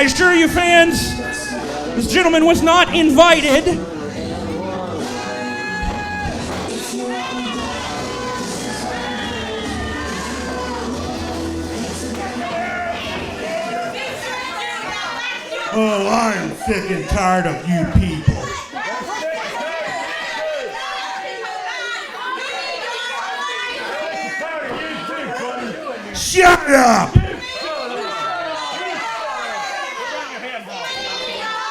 I assure you, fans, this gentleman was not invited. Oh, I am sick and tired of you people. Shut up!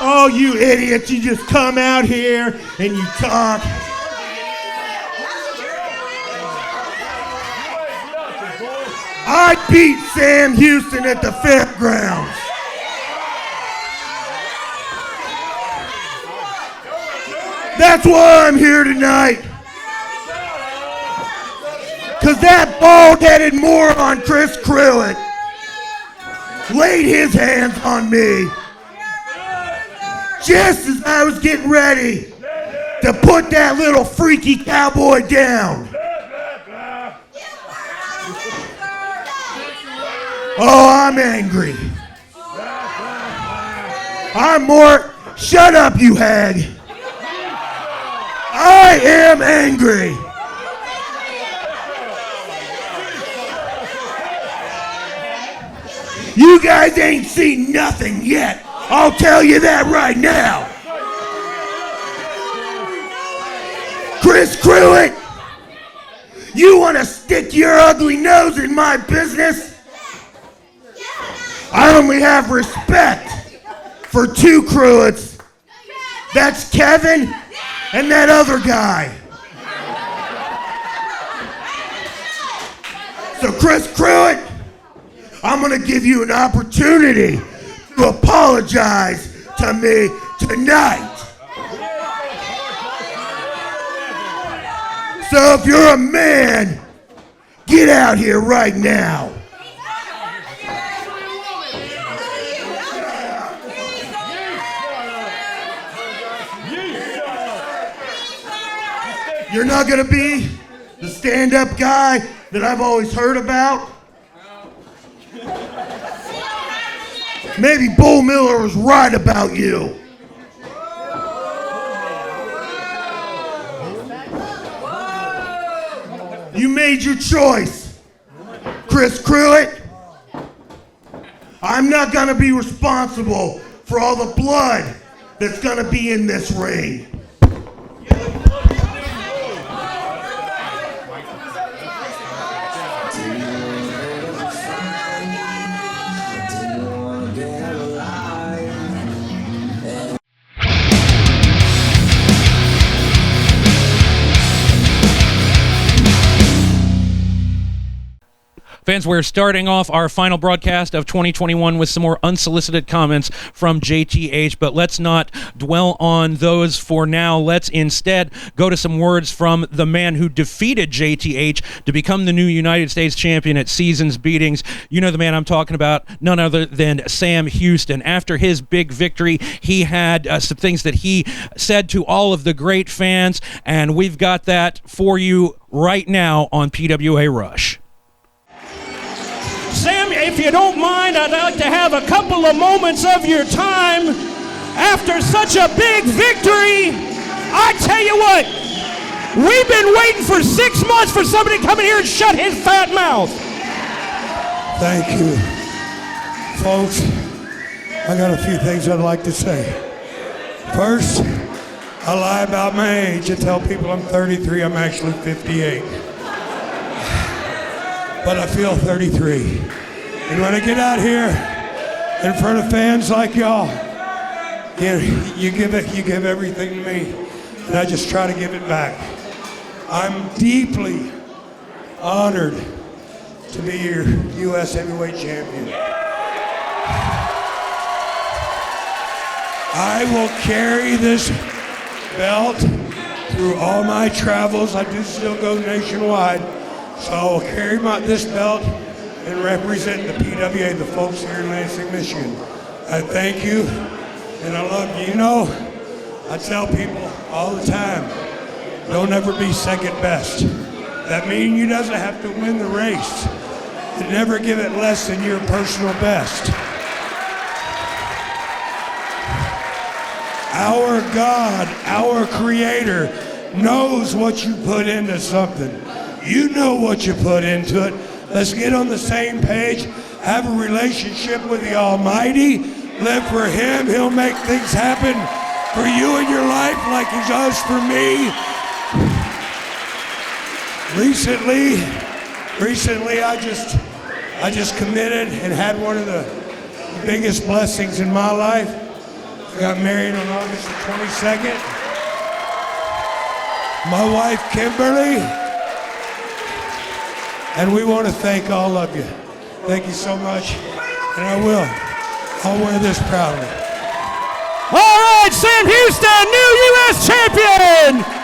Oh, you idiots, you just come out here and you talk. I beat Sam Houston at the fairgrounds. That's why I'm here tonight. Because that bald-headed moron, Chris Cruitt, laid his hands on me just as I was getting ready to put that little freaky cowboy down. Oh, I'm angry. I'm more... Shut up, you hag. I am angry. You guys ain't seen nothing yet. I'll tell you that right now. Chris Cruitt, you want to stick your ugly nose in my business? I only have respect for two Cruitts. That's Kevin and that other guy. So Chris Cruitt, I'm gonna give you an opportunity to apologize to me tonight. So if you're a man, get out here right now. You're not gonna be the stand-up guy that I've always heard about? Maybe Bull Miller was right about you. You made your choice, Chris Cruitt. I'm not gonna be responsible for all the blood that's gonna be in this ring. Fans, we're starting off our final broadcast of 2021 with some more unsolicited comments from JTH, but let's not dwell on those for now. Let's instead go to some words from the man who defeated JTH to become the new United States Champion at Seasons Beatings. You know the man I'm talking about, none other than Sam Houston. After his big victory, he had some things that he said to all of the great fans, and we've got that for you right now on PWA Rush. Sam, if you don't mind, I'd like to have a couple of moments of your time. After such a big victory, I tell you what, we've been waiting for 6 months for somebody to come in here and shut his fat mouth. Thank you. Folks, I got a few things I'd like to say. First, I lie about my age. I tell people I'm 33, I'm actually 58. But I feel 33. And when I get out here in front of fans like y'all, you give everything to me, and I just try to give it back. I'm deeply honored to be your U.S. Heavyweight Champion. I will carry this belt through all my travels. I do still go nationwide. So I'll carry this belt and represent the PWA, the folks here in Lansing, Michigan. I thank you, and I love you. You know, I tell people all the time, don't ever be second best. That means you doesn't have to win the race. And never give it less than your personal best. our God, our Creator, knows what you put into something. You know what you put into it. Let's get on the same page, have a relationship with the Almighty, live for Him. He'll make things happen for you in your life like He does for me. Recently, I just committed and had one of the biggest blessings in my life. I got married on August the 22nd. My wife, Kimberly, and we want to thank all of you. Thank you so much, and I'll wear this proudly. All right, Sam Houston, new U.S. champion!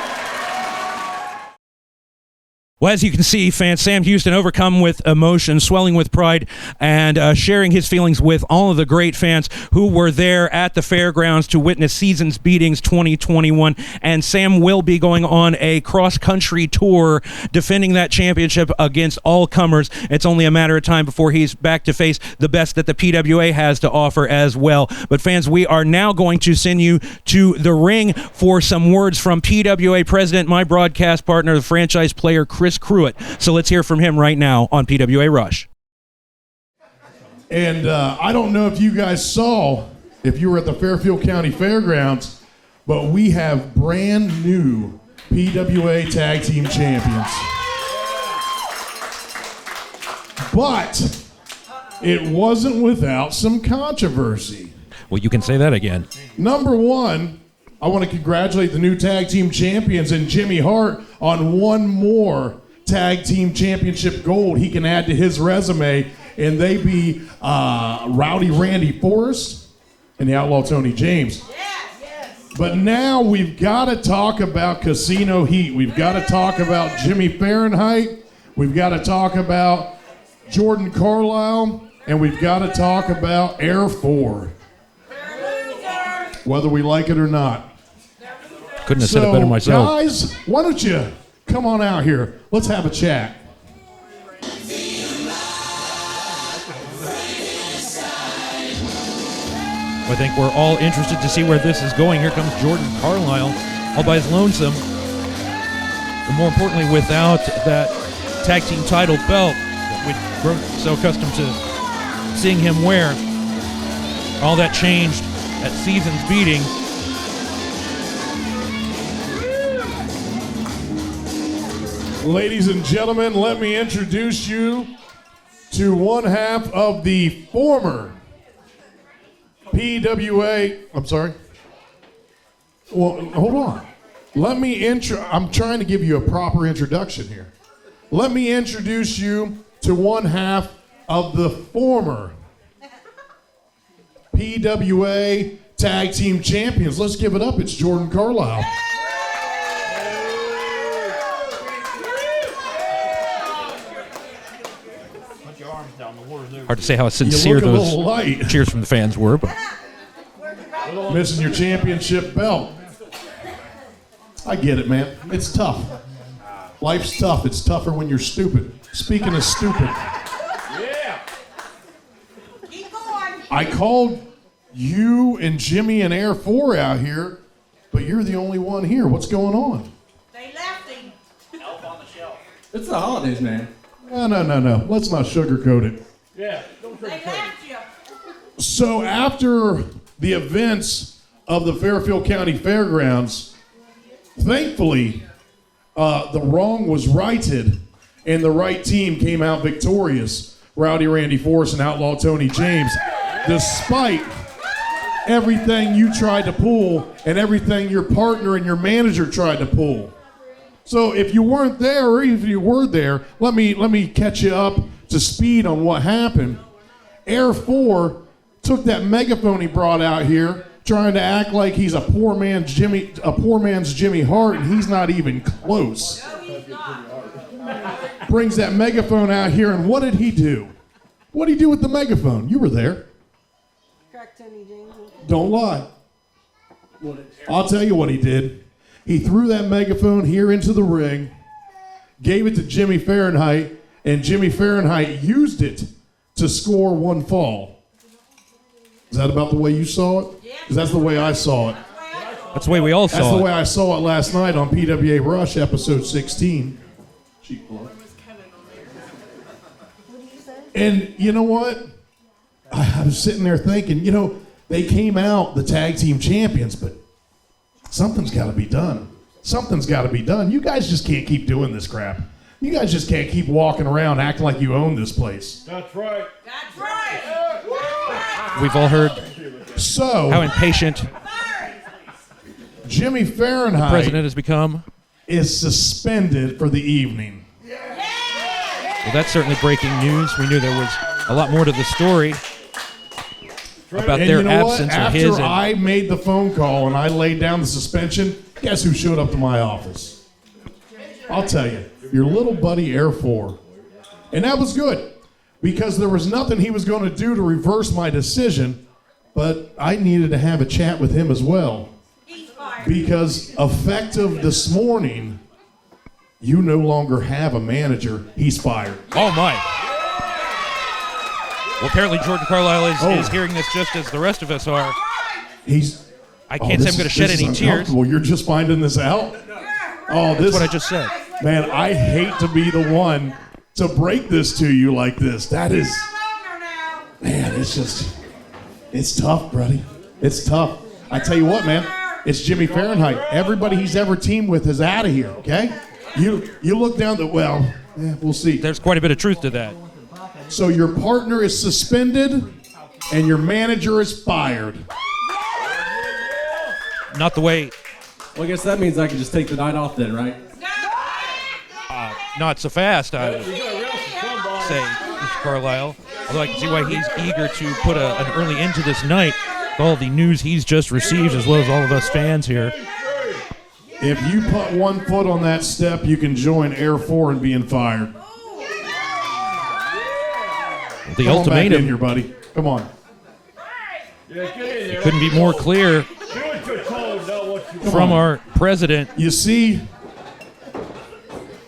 Well, as you can see, fans, Sam Houston overcome with emotion, swelling with pride, and sharing his feelings with all of the great fans who were there at the fairgrounds to witness Seasons Beatings 2021. And Sam will be going on a cross-country tour defending that championship against all comers. It's only a matter of time before he's back to face the best that the PWA has to offer as well. But fans, we are now going to send you to the ring for some words from PWA President, my broadcast partner, the franchise player, Chris Cruitt. So let's hear from him right now on PWA Rush. And I don't know if you guys saw, if you were at the Fairfield County Fairgrounds, but we have brand new PWA Tag Team Champions. But it wasn't without some controversy. Well, you can say that again. Number one, I want to congratulate the new Tag Team Champions and Jimmy Hart on one more Tag Team Championship gold he can add to his resume, and they be Rowdy Randy Forrest and the Outlaw Tony James. But now we've got to talk about Casino Heat. We've got to talk about Jimmy Fahrenheit. We've got to talk about Jordan Carlisle, and we've got to talk about Air 4. Whether we like it or not. Couldn't have said it better myself. Guys, why don't you come on out here? Let's have a chat. I think we're all interested to see where this is going. Here comes Jordan Carlisle, all by his lonesome. But more importantly, without that tag team title belt that we've grown so accustomed to seeing him wear. All that changed at Seasons Beatings. Ladies and gentlemen, let me introduce you to one half of the former PWA. I'm sorry. Well, hold on. I'm trying to give you a proper introduction here. Let me introduce you to one half of the former PWA Tag Team Champions. Let's give it up. It's Jordan Carlisle. Hard to say how sincere those cheers from the fans were, but missing your championship belt. I get it, man. It's tough. Life's tough. It's tougher when you're stupid. Speaking of stupid, I called you and Jimmy and Air 4 out here, but you're the only one here. What's going on? They left him. Elf on the shelf. It's the holidays, man. No. Let's not sugarcoat it. Yeah. They left you. So after the events of the Fairfield County Fairgrounds, thankfully, the wrong was righted and the right team came out victorious. Rowdy Randy Forrest and Outlaw Tony James, despite everything you tried to pull and everything your partner and your manager tried to pull. So if you weren't there, or even if you were there, let me catch you up to speed on what happened. Air 4 took that megaphone he brought out here, trying to act like he's a poor man's Jimmy Hart, and he's not even close. No, he's not. Brings that megaphone out here, and what did he do? What did he do with the megaphone? You were there. Correct, Tony James. Don't lie. I'll tell you what he did. He threw that megaphone here into the ring, gave it to Jimmy Fahrenheit, and Jimmy Fahrenheit used it to score one fall. Is that about the way you saw it? Yeah. Because that's the way I saw it. That's the way we all That's saw the way it. I saw it last night on PWA Rush, episode 16. Cheap plug. And you know what? I was sitting there thinking, they came out the tag team champions, but something's got to be done. Something's got to be done. You guys just can't keep doing this crap. You guys just can't keep walking around acting like you own this place. That's right. That's right. We've all heard So, how impatient Jimmy the Fahrenheit president has become. is suspended for the evening. Well, that's certainly breaking news. We knew there was a lot more to the story about And their you know absence what? or After his. And I made the phone call and I laid down the suspension, guess who showed up to my office? I'll tell you, your little buddy Air 4. And that was good because there was nothing he was going to do to reverse my decision, but I needed to have a chat with him as well. He's fired. Because effective this morning, you no longer have a manager. He's fired. oh my! Well, apparently Jordan Carlisle is Oh. hearing this just as the rest of us are. He's. I can't say I'm going to shed any tears. Uncomfortable. You're just finding this out? Oh, this. That's what I just said. Man, I hate to be the one to break this to you like this. That is, Longer now. man, it's tough, buddy. It's tough. I tell you what, man, it's Jimmy Fahrenheit. Everybody he's ever teamed with is out of here, okay? You look down the, we'll see. There's quite a bit of truth to that. So your partner is suspended and your manager is fired. Not the way, Well, I guess that means I can just take the night off then, right? not so fast, I would say, Mr. Carlisle. Although I can see why he's eager to put an early end to this night with all the news he's just received, as well as all of us fans here. If you put one foot on that step, you can join Air 4 in being fired. The Come on back in ultimatum here, buddy. Come on. couldn't be more clear from our president. You see,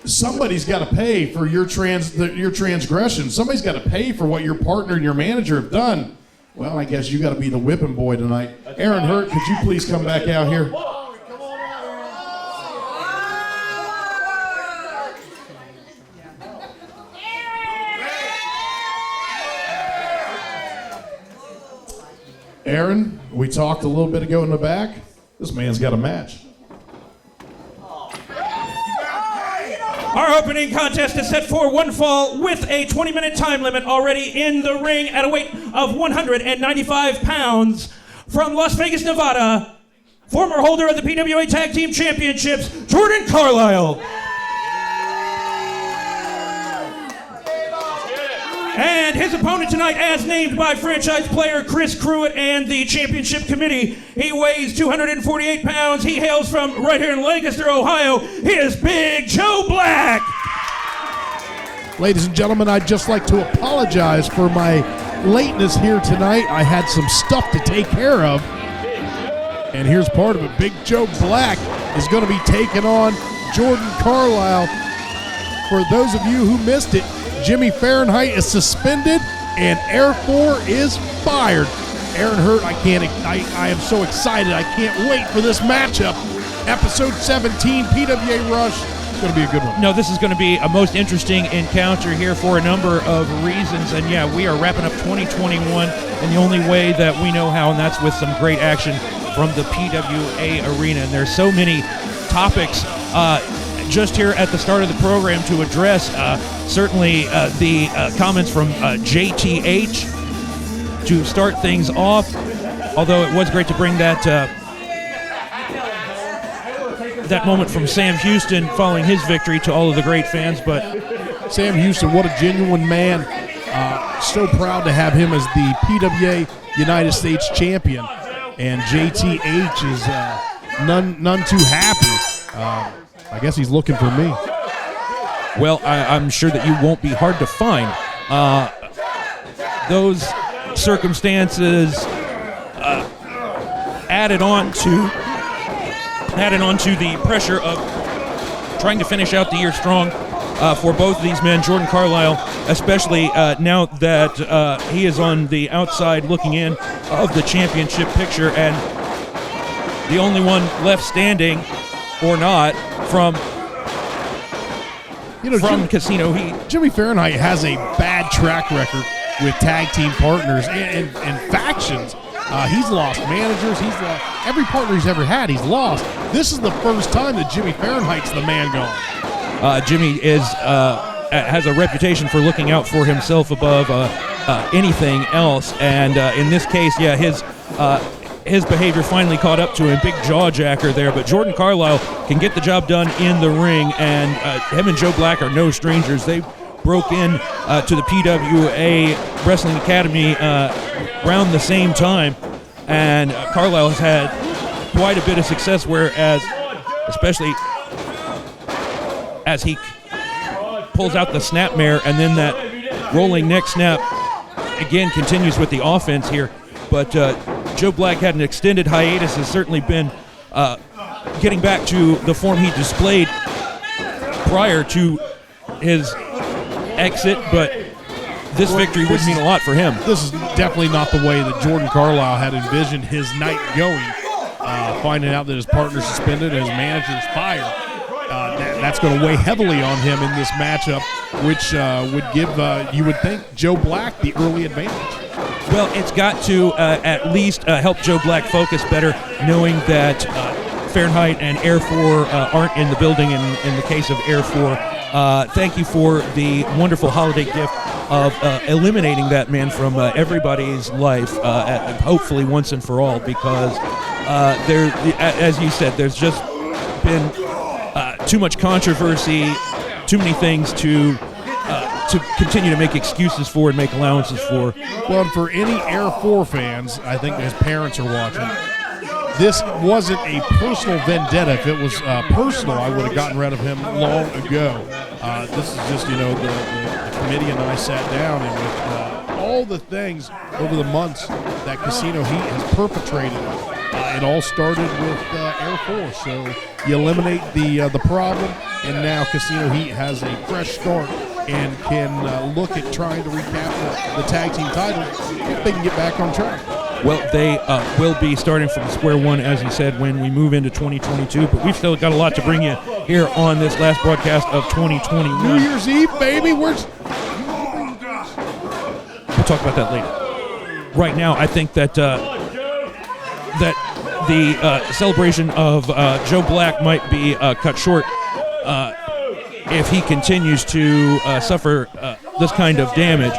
somebody's got to pay for your transgression. Somebody's got to pay for what your partner and your manager have done. Well, I guess you got to be the whipping boy tonight. Aaron Hurt, could you please come back out here? Aaron, we talked a little bit ago in the back. This man's got a match. Our opening contest is set for one fall with a 20-minute time limit already in the ring at a weight of 195 pounds. From Las Vegas, Nevada, former holder of the PWA Tag Team Championships, Jordan Carlisle. And his opponent tonight, as named by franchise player Chris Pruitt and the championship committee, he weighs 248 pounds. He hails from right here in Lancaster, Ohio. He is Big Joe Black. Ladies and gentlemen, I'd just like to apologize for my lateness here tonight. I had some stuff to take care of. And here's part of it. Big Joe Black is going to be taking on Jordan Carlisle. For those of you who missed it, Jimmy Fahrenheit is suspended and Air 4 is fired. Aaron Hurt, I am so excited. I can't wait for this matchup. Episode 17, PWA Rush. It's going to be a good one. No, this is going to be a most interesting encounter here for a number of reasons. And yeah, we are wrapping up 2021 in the only way that we know how, and that's with some great action from the PWA arena. And there's so many topics just here at the start of the program to address. Certainly the comments from JTH to start things off, although it was great to bring that that moment from Sam Houston following his victory to all of the great fans. But Sam Houston, what a genuine man. So proud to have him as the PWA United States Champion. And JTH is none too happy. I guess he's looking for me. well, I'm sure that you won't be hard to find. Those circumstances added on to the pressure of trying to finish out the year strong for both of these men. Jordan Carlisle, especially now that he is on the outside looking in of the championship picture, and the only one left standing, or not, from Casino Heat. Jimmy Fahrenheit has a bad track record with tag team partners and factions. He's lost managers. He's lost every partner he's ever had. He's lost. This is the first time that Jimmy Fahrenheit's the man gone. Jimmy is has a reputation for looking out for himself above anything else, and in this case, yeah, his behavior finally caught up to him. Big jaw jacker there, but Jordan Carlisle can get the job done in the ring, and him and Joe Black are no strangers. They broke in to the PWA Wrestling Academy around the same time, and Carlisle has had quite a bit of success, whereas, especially as he pulls out the snapmare, and then that rolling neck snap again continues with the offense here. But Joe Black had an extended hiatus, has certainly been getting back to the form he displayed prior to his exit, but this victory would mean a lot for him. This is definitely not the way that Jordan Carlisle had envisioned his night going. Finding out that his partner's suspended and his manager's fired, that's going to weigh heavily on him in this matchup, which would give, you would think, Joe Black the early advantage. Well, it's got to at least help Joe Black focus better, knowing that Fahrenheit and Air 4 aren't in the building in the case of Air 4. Thank you for the wonderful holiday gift of eliminating that man from everybody's life, hopefully once and for all, because there, as you said, there's just been too much controversy, too many things to continue to make excuses for and make allowances for. Well, and for any Air 4 fans, I think his parents are watching, this wasn't a personal vendetta. If it was personal, I would have gotten rid of him long ago. This is just, the committee and I sat down, and with all the things over the months that Casino Heat has perpetrated, it all started with Air 4. So you eliminate the problem, and now Casino Heat has a fresh start and can look at trying to recapture the tag team title if they can get back on track. Well, they will be starting from square one, as you said, when we move into 2022. But we've still got a lot to bring you here on this last broadcast of 2021. New Year's Eve, baby. We'll talk about that later. Right now, I think that that the celebration of Joe Black might be cut short if he continues to suffer this kind of damage.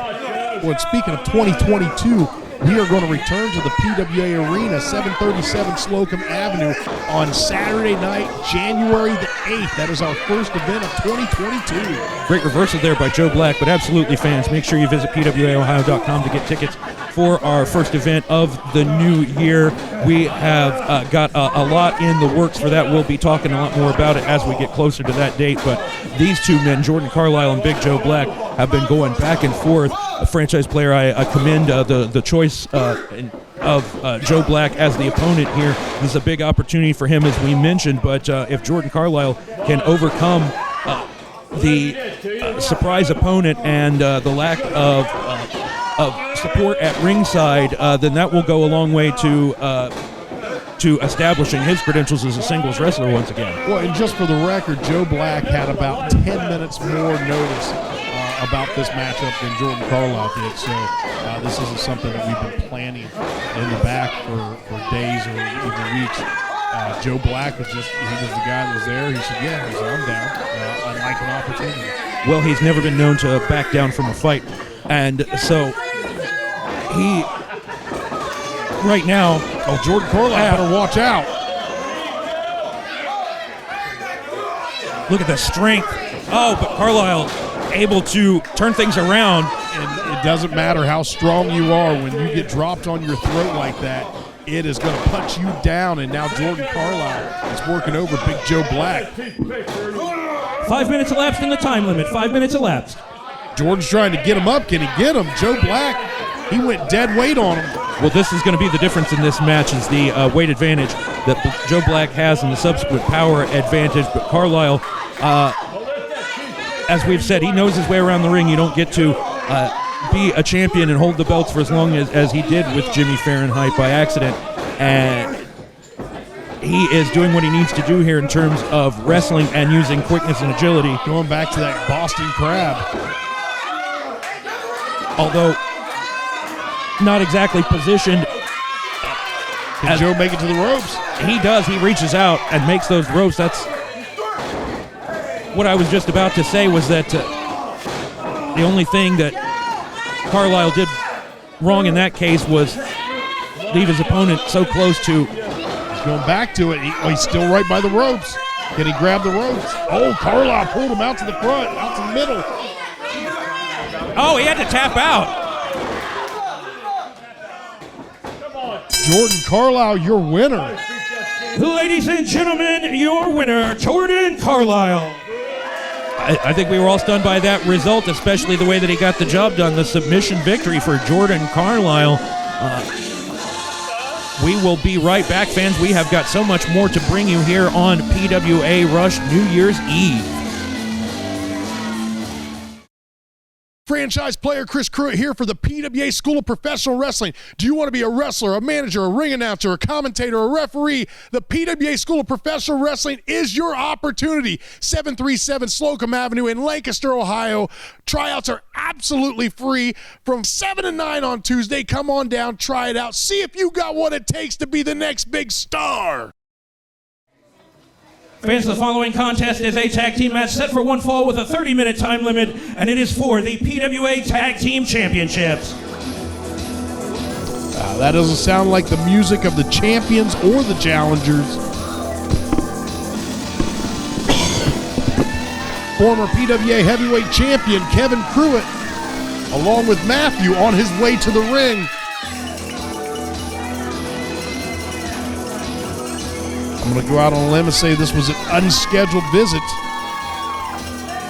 Well, speaking of 2022, we are going to return to the PWA Arena, 737 Slocum Avenue, on Saturday night, January the 8th. That is our first event of 2022. Great reversal there by Joe Black, but absolutely, fans, make sure you visit PWAOhio.com to get tickets for our first event of the new year. We have got a lot in the works for that. We'll be talking a lot more about it as we get closer to that date, but these two men, Jordan Carlisle and Big Joe Black, have been going back and forth. A franchise player, I commend the choice of Joe Black as the opponent here. This is a big opportunity for him, as we mentioned, but if Jordan Carlisle can overcome the surprise opponent and the lack of support at ringside, then that will go a long way to establishing his credentials as a singles wrestler once again. Well, and just for the record, Joe Black had about 10 minutes more notice about this matchup than Jordan Carlisle did, so this isn't something that we've been planning in the back for days or even weeks. Joe Black was the guy that was there. He said, yeah, I'm down. I'd like an opportunity. Well, he's never been known to back down from a fight, and so he, right now, Jordan Carlisle better watch out. Look at the strength. Oh, but Carlisle able to turn things around. And it doesn't matter how strong you are, when you get dropped on your throat like that, it is going to punch you down. And now Jordan Carlisle is working over Big Joe Black. 5 minutes elapsed in the time limit. 5 minutes elapsed. Jordan's trying to get him up. Can he get him? Joe Black, he went dead weight on him. Well, this is going to be the difference in this match, is the weight advantage that Joe Black has and the subsequent power advantage. But Carlisle, as we've said, he knows his way around the ring. You don't get to be a champion and hold the belts for as long as he did with Jimmy Fahrenheit by accident. And he is doing what he needs to do here in terms of wrestling and using quickness and agility. Going back to that Boston Crab. Although not exactly positioned. Can Joe make it to the ropes? He does. He reaches out and makes those ropes. That's what I was just about to say, was that the only thing that Carlisle did wrong in that case was leave his opponent so close to. He's going back to it. He's still right by the ropes. Can he grab the ropes? Oh, Carlisle pulled him out to the front, out to the middle. Oh, he had to tap out. Jordan Carlisle, your winner. Ladies and gentlemen, your winner, Jordan Carlisle. I think we were all stunned by that result, especially the way that he got the job done. The submission victory for Jordan Carlisle. We will be right back, fans. We have got so much more to bring you here on PWA Rush New Year's Eve. Franchise player Chris Pruitt here for the PWA School of Professional Wrestling. Do you want to be a wrestler, a manager, a ring announcer, a commentator, a referee? The PWA School of Professional Wrestling is your opportunity. 737 Slocum Avenue in Lancaster, Ohio. Tryouts are absolutely free from 7 to 9 on Tuesday. Come on down, try it out. See if you got what it takes to be the next big star. Fans, the following contest is a tag team match set for one fall with a 30-minute time limit, and it is for the PWA Tag Team Championships. That doesn't sound like the music of the champions or the challengers. Former PWA Heavyweight Champion Kevin Pruitt, along with Matthew, on his way to the ring. I'm going to go out on a limb and say this was an unscheduled visit.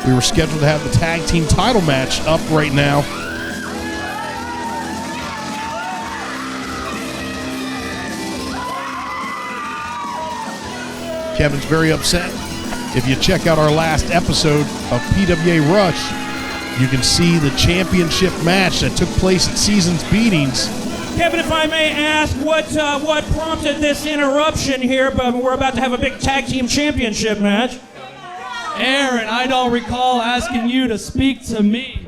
We were scheduled to have the tag team title match up right now. Kevin's very upset. If you check out our last episode of PWA Rush, you can see the championship match that took place at Seasons Beatings. Kevin, if I may ask, what prompted this interruption here? But we're about to have a big tag team championship match. Aaron, I don't recall asking you to speak to me.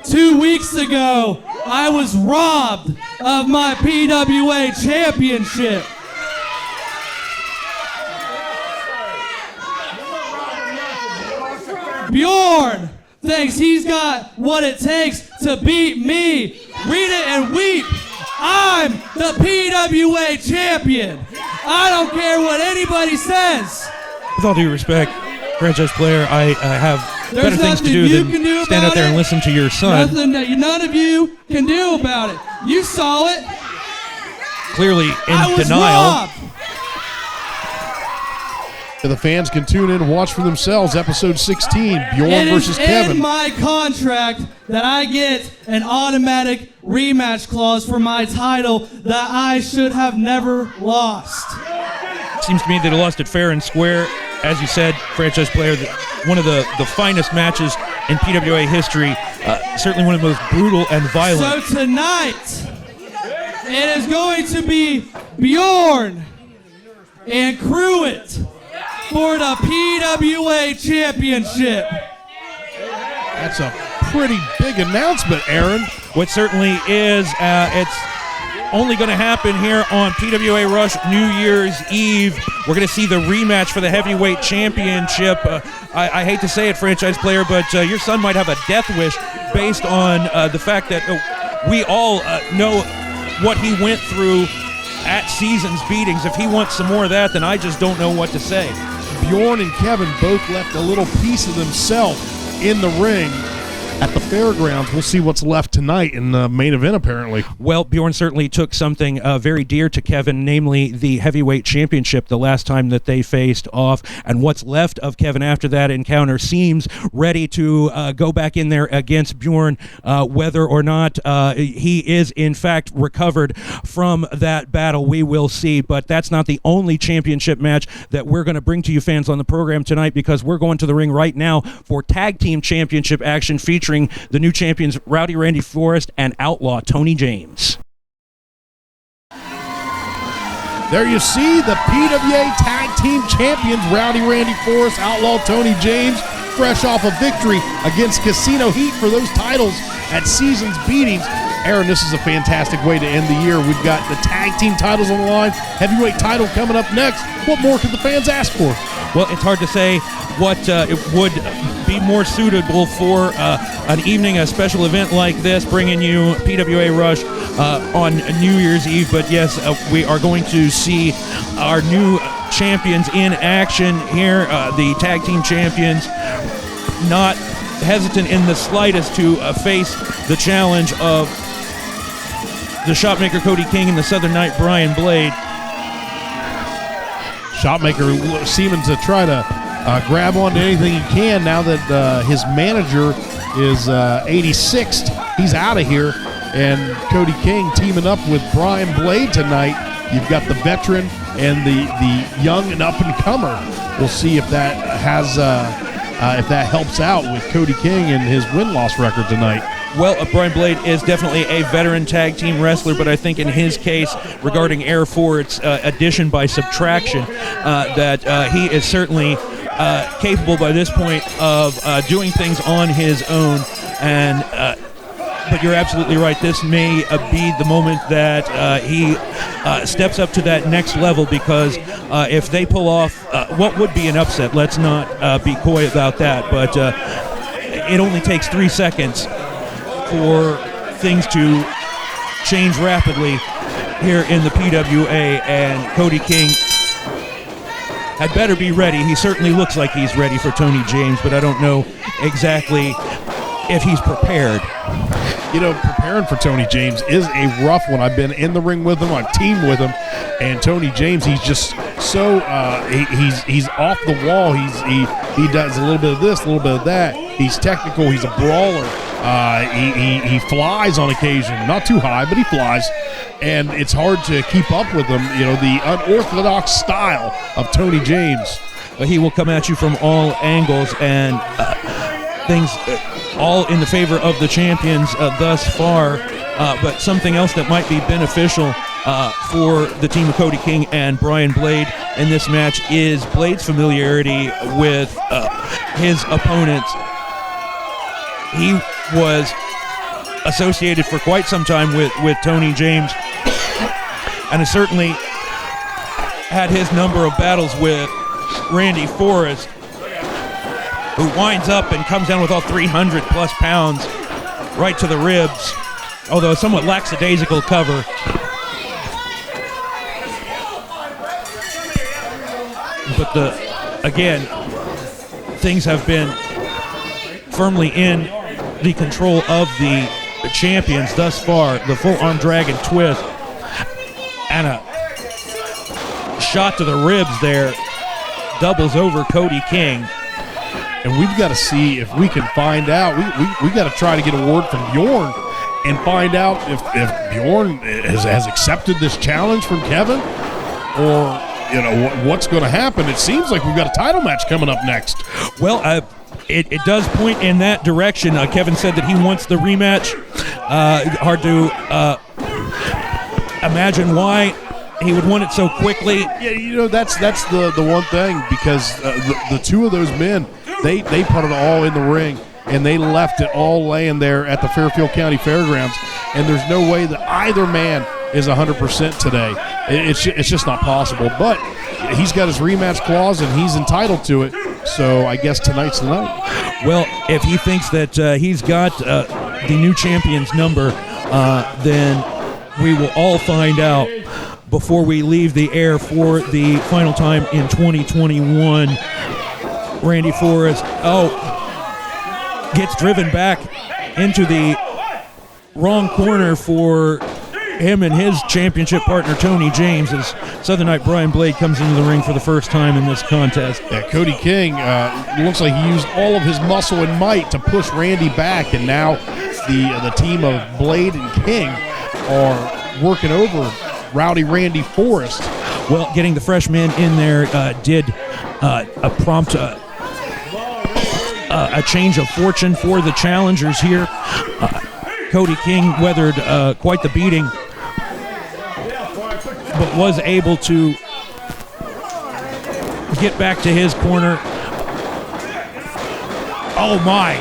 Two weeks ago, I was robbed of my PWA championship. Bjorn thinks he's got what it takes to beat me. Read it and weep. I'm the PWA champion. I don't care what anybody says. With all due respect, franchise player, I have better things to do than stand out there and listen to your son. Nothing that none of you can do about it. You saw it. Clearly in I was denial. robbed. The fans can tune in and watch for themselves. Episode 16, Bjorn versus Kevin. It is in my contract that I get an automatic rematch clause for my title that I should have never lost. Seems to me that he lost it fair and square. As you said, franchise player, one of the finest matches in PWA history. Certainly one of the most brutal and violent. So tonight, it is going to be Bjorn and Pruitt for the PWA Championship. That's a pretty big announcement, Aaron. What certainly is, it's only going to happen here on PWA Rush New Year's Eve. We're going to see the rematch for the Heavyweight Championship. I hate to say it, franchise player, but your son might have a death wish based on the fact that we all know what he went through at Seasons Beatings. If he wants some more of that, then I just don't know what to say. Bjorn and Kevin both left a little piece of themselves in the ring at the fairgrounds. We'll see what's left tonight in the main event, apparently. Well, Bjorn certainly took something very dear to Kevin, namely the Heavyweight Championship the last time that they faced off. And what's left of Kevin after that encounter seems ready to go back in there against Bjorn, whether or not he is, in fact, recovered from that battle. We will see. But that's not the only championship match that we're going to bring to you fans on the program tonight, because we're going to the ring right now for Tag Team Championship action featuring featuring the new champions Rowdy Randy Forrest and Outlaw Tony James. There you see the PWA Tag Team Champions, Rowdy Randy Forrest, Outlaw Tony James, fresh off a victory against Casino Heat for those titles at Seasons Beatings. Aaron, this is a fantastic way to end the year. We've got the tag team titles on the line, heavyweight title coming up next. What more could the fans ask for? Well, it's hard to say what it would be more suitable for an evening, a special event like this, bringing you PWA Rush on New Year's Eve. But yes, we are going to see our new champions in action here, the tag team champions, not hesitant in the slightest to face the challenge of the Shopmaker Cody King and the Southern Knight Brian Blade. Shopmaker seeming to try to grab onto anything he can now that his manager is 86th. He's out of here. And Cody King teaming up with Brian Blade tonight. You've got the veteran and the young and up-and-comer. We'll see if that has if that helps out with Cody King and his win-loss record tonight. Well, Brian Blade is definitely a veteran tag team wrestler, but I think in his case, regarding Air 4, it's addition by subtraction, that he is certainly capable by this point of doing things on his own. And but you're absolutely right. This may be the moment that he steps up to that next level, because if they pull off what would be an upset, let's not be coy about that, but it only takes 3 seconds for things to change rapidly here in the PWA, and Cody King had better be ready. He certainly looks like he's ready for Tony James, but I don't know exactly if he's prepared. You know, preparing for Tony James is a rough one. I've been in the ring with him, I've teamed with him, and Tony James, he's just so he's off the wall. He does a little bit of this, a little bit of that. He's technical. He's a brawler. He flies on occasion, not too high, but he flies, and it's hard to keep up with him. You know, the unorthodox style of Tony James. He will come at you from all angles, and things all in the favor of the champions thus far, but something else that might be beneficial for the team of Cody King and Brian Blade in this match is Blade's familiarity with his opponents. He was associated for quite some time with Tony James, and has certainly had his number of battles with Randy Forrest, who winds up and comes down with all 300 plus pounds right to the ribs, although a somewhat lackadaisical cover. But again, things have been firmly in the control of the champions thus far. The full arm drag and twist, and a shot to the ribs there doubles over Cody King. And we've got to see if we can find out. We got to try to get a word from Bjorn and find out if Bjorn has accepted this challenge from Kevin, or you know what's going to happen. It seems like we've got a title match coming up next. Well, it does point in that direction. Kevin said that he wants the rematch. Hard to imagine why he would want it so quickly. Yeah, you know, that's the one thing, because the two of those men, they put it all in the ring, and they left it all laying there at the Fairfield County Fairgrounds, and there's no way that either man is 100% today. It's just not possible. But he's got his rematch clause, and he's entitled to it, so I guess tonight's the night. Well, if he thinks that he's got the new champion's number, then we will all find out before we leave the air for the final time in 2021. Randy Forrest, gets driven back into the wrong corner for him and his championship partner Tony James, as Southern Knight Brian Blade comes into the ring for the first time in this contest. Yeah, Cody King looks like he used all of his muscle and might to push Randy back, and now the team of Blade and King are working over Rowdy Randy Forrest. Well, getting the freshman in there did prompt a change of fortune for the challengers here. Cody King weathered quite the beating, but was able to get back to his corner. Oh my,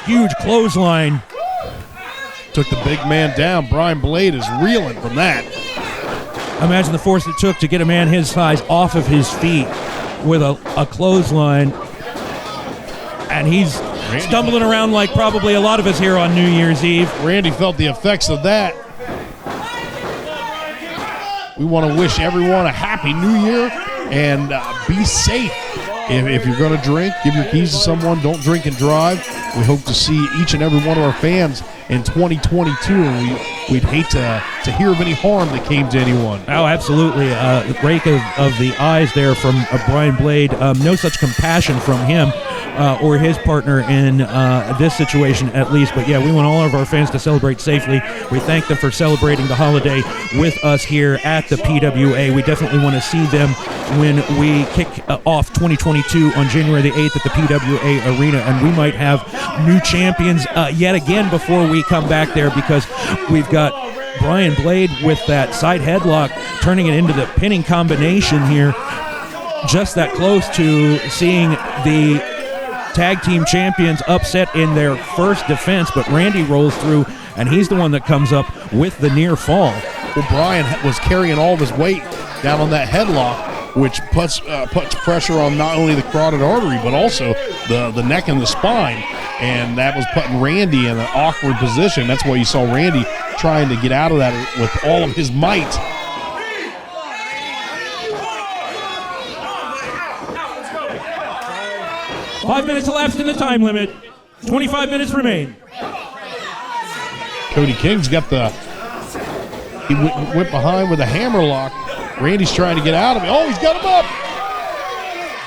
huge clothesline. Took the big man down. Brian Blade is reeling from that. Imagine the force it took to get a man his size off of his feet with a clothesline. And he's stumbling around like probably a lot of us here on New Year's Eve. Randy felt the effects of that. We want to wish everyone a happy new year and be safe. If you're going to drink, give your keys to someone. Don't drink and drive. We hope to see each and every one of our fans in 2022, and we'd hate to hear of any harm that came to anyone. Oh, absolutely. The break of the eyes there from Brian Blade. No such compassion from him or his partner in this situation, at least. But yeah, we want all of our fans to celebrate safely. We thank them for celebrating the holiday with us here at the PWA. We definitely want to see them when we kick off 2022 on January the 8th at the PWA Arena, and we might have new champions yet again before we come back there, because we've got Brian Blade with that side headlock, turning it into the pinning combination here. Just that close to seeing the tag team champions upset in their first defense, but Randy rolls through, and he's the one that comes up with the near fall. Well, Brian was carrying all of his weight down on that headlock, which puts pressure on not only the carotid artery, but also the neck and the spine. And that was putting Randy in an awkward position. That's why you saw Randy trying to get out of that with all of his might. Five minutes elapsed in the time limit. 25 minutes remain. Cody King's got he went behind with a hammerlock. Randy's trying to get out of it. Oh, he's got him up.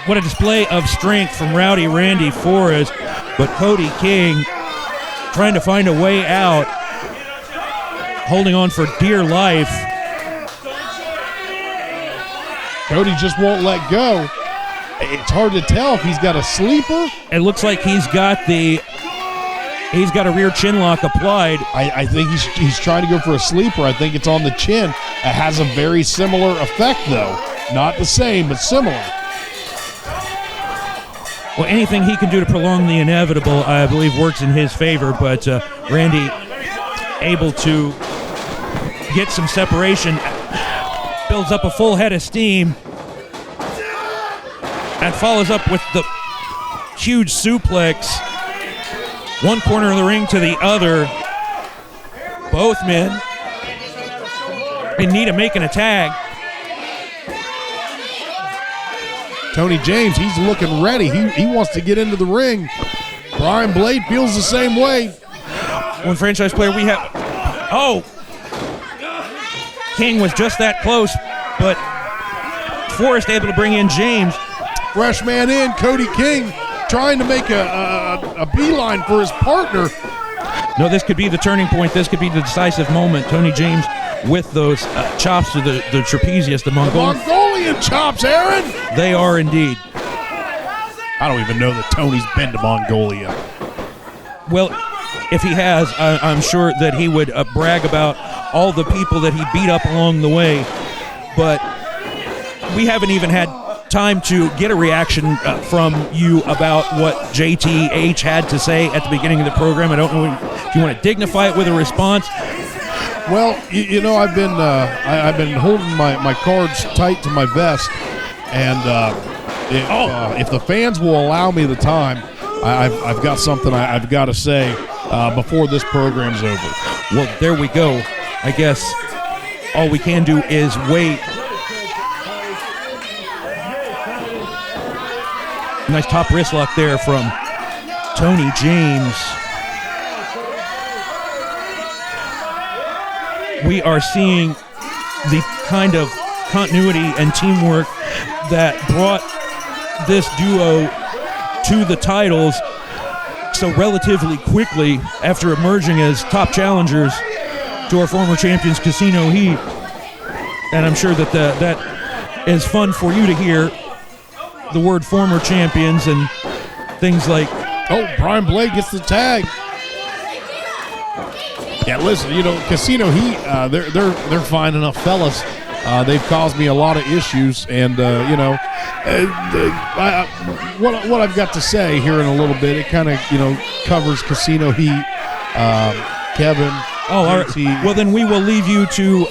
What a display of strength from Rowdy Randy Forrest, but Cody King trying to find a way out, holding on for dear life. Cody just won't let go. It's hard to tell if he's got a sleeper. It looks like he's got a rear chin lock applied. I think he's trying to go for a sleeper. I think it's on the chin. It has a very similar effect, though. Not the same, but similar. Well, anything he can do to prolong the inevitable, I believe, works in his favor, but Randy able to get some separation, builds up a full head of steam, and follows up with the huge suplex. One corner of the ring to the other. Both men in need of making a tag. Tony James, he's looking ready. He wants to get into the ring. Brian Blade feels the same way. One franchise player we have. Oh! King was just that close, but Forrest able to bring in James. Fresh man in, Cody King trying to make a beeline for his partner. No, this could be the turning point. This could be the decisive moment. Tony James with those chops to the trapezius, the Mongolian chops, Aaron! They are indeed. I don't even know that Tony's been to Mongolia. Well, if he has, I'm sure that he would brag about all the people that he beat up along the way. But we haven't even had time to get a reaction from you about what JTH had to say at the beginning of the program. I don't know if you want to dignify it with a response. Well, you know, I've been holding my cards tight to my vest, and if the fans will allow me the time, I've got something I've got to say before this program's over. Well, there we go. I guess all we can do is wait. Nice top wrist lock there from Tony James. We are seeing the kind of continuity and teamwork that brought this duo to the titles so relatively quickly after emerging as top challengers to our former champions Casino Heat. And I'm sure that that is fun for you to hear, the word former champions and things like Oh, Brian Blade gets the tag. Yeah, listen, Casino Heat, they're fine enough fellas. They've caused me a lot of issues, and what I've got to say here in a little bit, it kind of covers Casino Heat, Kevin. Oh, all right. Well, then we will leave you to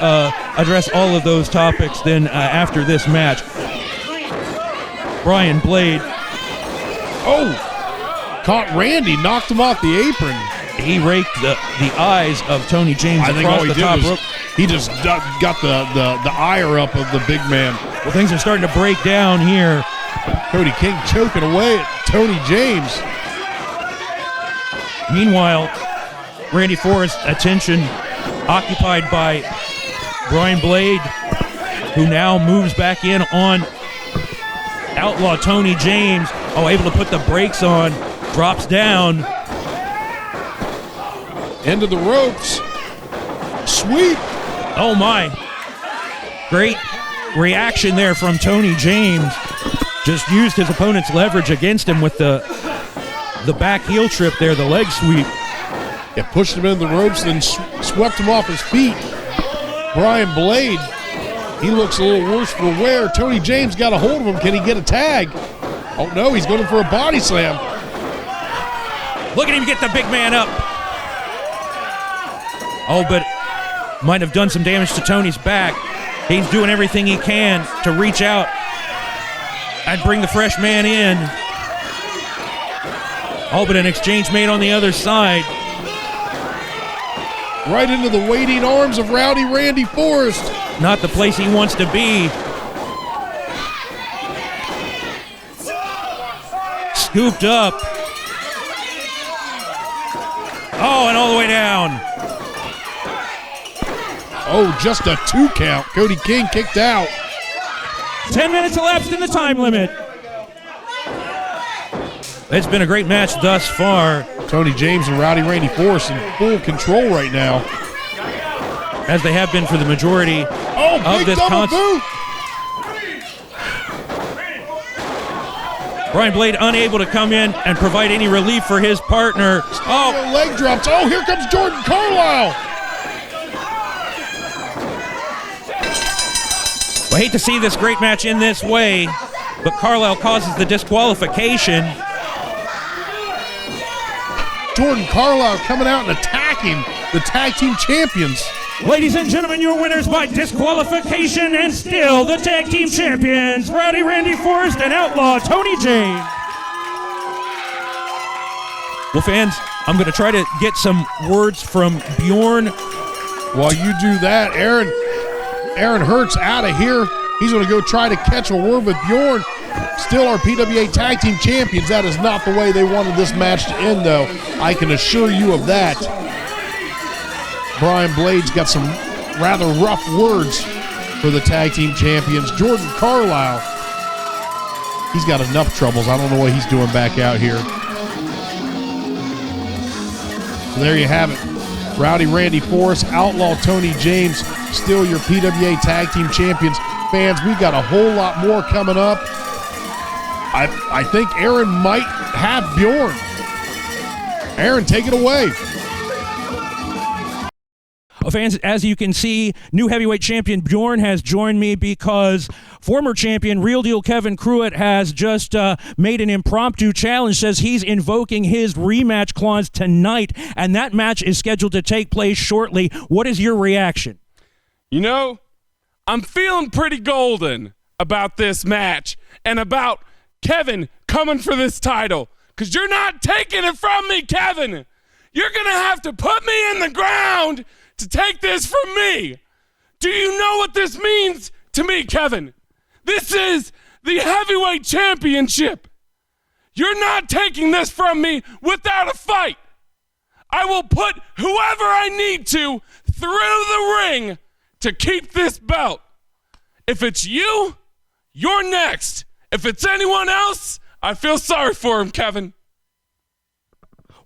address all of those topics then after this match. Brian Blade. Oh, caught Randy, knocked him off the apron. He raked the eyes of Tony James across the top rope. He just got the ire up of the big man. Well, things are starting to break down here. Cody King choking away at Tony James. Meanwhile, Randy Forrest's attention occupied by Brian Blade, who now moves back in on Outlaw Tony James. Oh, able to put the brakes on, drops down. Into the ropes. Sweep. Oh, my. Great reaction there from Tony James. Just used his opponent's leverage against him with the back heel trip there, the leg sweep. Yeah, pushed him into the ropes, then swept him off his feet. Brian Blade, he looks a little worse for wear. Tony James got a hold of him. Can he get a tag? Oh, no, he's going for a body slam. Look at him get the big man up. Oh, but might have done some damage to Tony's back. He's doing everything he can to reach out and bring the fresh man in. Oh, but an exchange made on the other side. Right into the waiting arms of Rowdy Randy Forrest. Not the place he wants to be. Scooped up. Oh, and all the way down. Oh, just a 2 count. Cody King kicked out. 10 minutes elapsed in the time limit. It's been a great match thus far. Tony James and Rowdy Randy Forrest in full control right now. As they have been for the majority of this boot. Brian Blade unable to come in and provide any relief for his partner. Oh, leg drops. Oh, here comes Jordan Carlisle. I hate to see this great match in this way, but Carlisle causes the disqualification. Jordan Carlisle coming out and attacking the Tag Team Champions. Ladies and gentlemen, your winners by disqualification and still the Tag Team Champions, Rowdy Randy Forrest and Outlaw Tony James. Well, fans, I'm going to try to get some words from Bjorn. While you do that, Aaron Hurt's out of here. He's going to go try to catch a word with Bjorn. Still our PWA Tag Team Champions. That is not the way they wanted this match to end, though. I can assure you of that. Brian Blade's got some rather rough words for the Tag Team Champions. Jordan Carlisle, he's got enough troubles. I don't know what he's doing back out here. So there you have it. Rowdy Randy Forrest, Outlaw Tony James, still your PWA Tag Team Champions. Fans, we've got a whole lot more coming up. I think Aaron might have Bjorn. Aaron, take it away. Fans, as you can see, new heavyweight champion Bjorn has joined me because former champion Real Deal Kevin Cruitt has just made an impromptu challenge, says he's invoking his rematch clause tonight, and that match is scheduled to take place shortly. What is your reaction? You know, I'm feeling pretty golden about this match and about Kevin coming for this title, because you're not taking it from me, Kevin. You're going to have to put me in the ground to take this from me. Do you know what this means to me, Kevin? This is the heavyweight championship. You're not taking this from me without a fight. I will put whoever I need to through the ring to keep this belt. If it's you, you're next. If it's anyone else, I feel sorry for him, Kevin.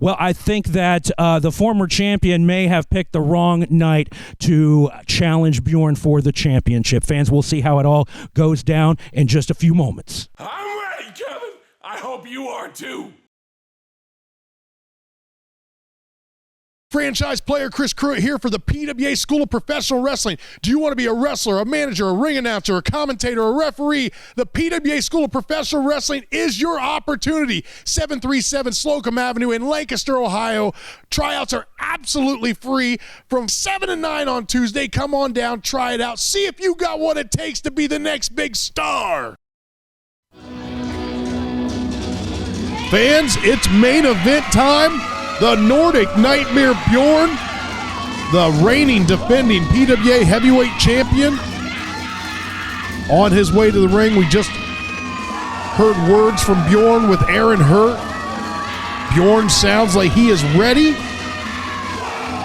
Well, I think that the former champion may have picked the wrong night to challenge Bjorn for the championship. Fans, we'll see how it all goes down in just a few moments. I'm ready, Kevin. I hope you are too. franchise player Chris Pruitt here for the PWA School of Professional Wrestling. Do you want to be a wrestler, a manager, a ring announcer, a commentator, a referee? The PWA School of Professional Wrestling is your opportunity. 737 Slocum Avenue in Lancaster, Ohio. Tryouts are absolutely free from 7 to 9 on Tuesday. Come on down, try it out. See if you got what it takes to be the next big star. Fans, it's main event time. The Nordic Nightmare Bjorn, the reigning defending PWA Heavyweight Champion, on his way to the ring. We just heard words from Bjorn with Aaron Hurt. Bjorn sounds like he is ready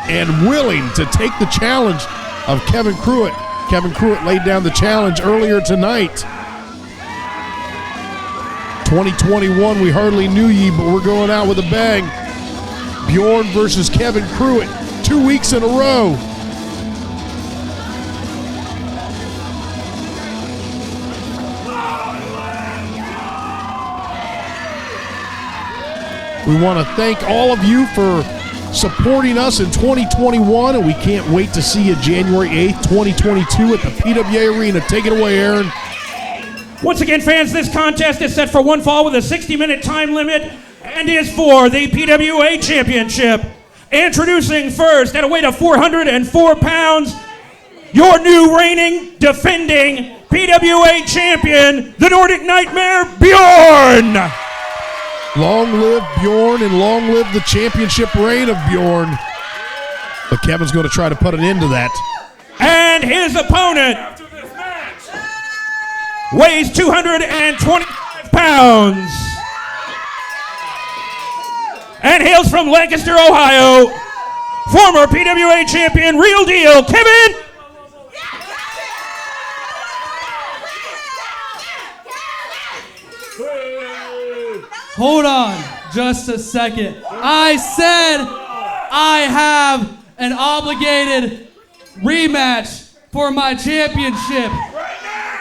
and willing to take the challenge of Kevin Pruitt. Kevin Pruitt laid down the challenge earlier tonight. 2021, we hardly knew ye, but we're going out with a bang. Bjorn versus Kevin Pruitt, 2 weeks in a row. We want to thank all of you for supporting us in 2021, and we can't wait to see you January 8th, 2022 at the PWA Arena. Take it away, Aaron. Once again, fans, this contest is set for one fall with a 60-minute time limit and is for the PWA Championship. Introducing first, at a weight of 404 pounds, your new reigning, defending PWA Champion, the Nordic Nightmare, Bjorn! Long live Bjorn and long live the championship reign of Bjorn. But Kevin's going to try to put an end to that. And his opponent weighs 225 pounds and hails from Lancaster, Ohio, former PWA champion, Real Deal, Kevin. Hold on just a second. I said I have an obligated rematch for my championship.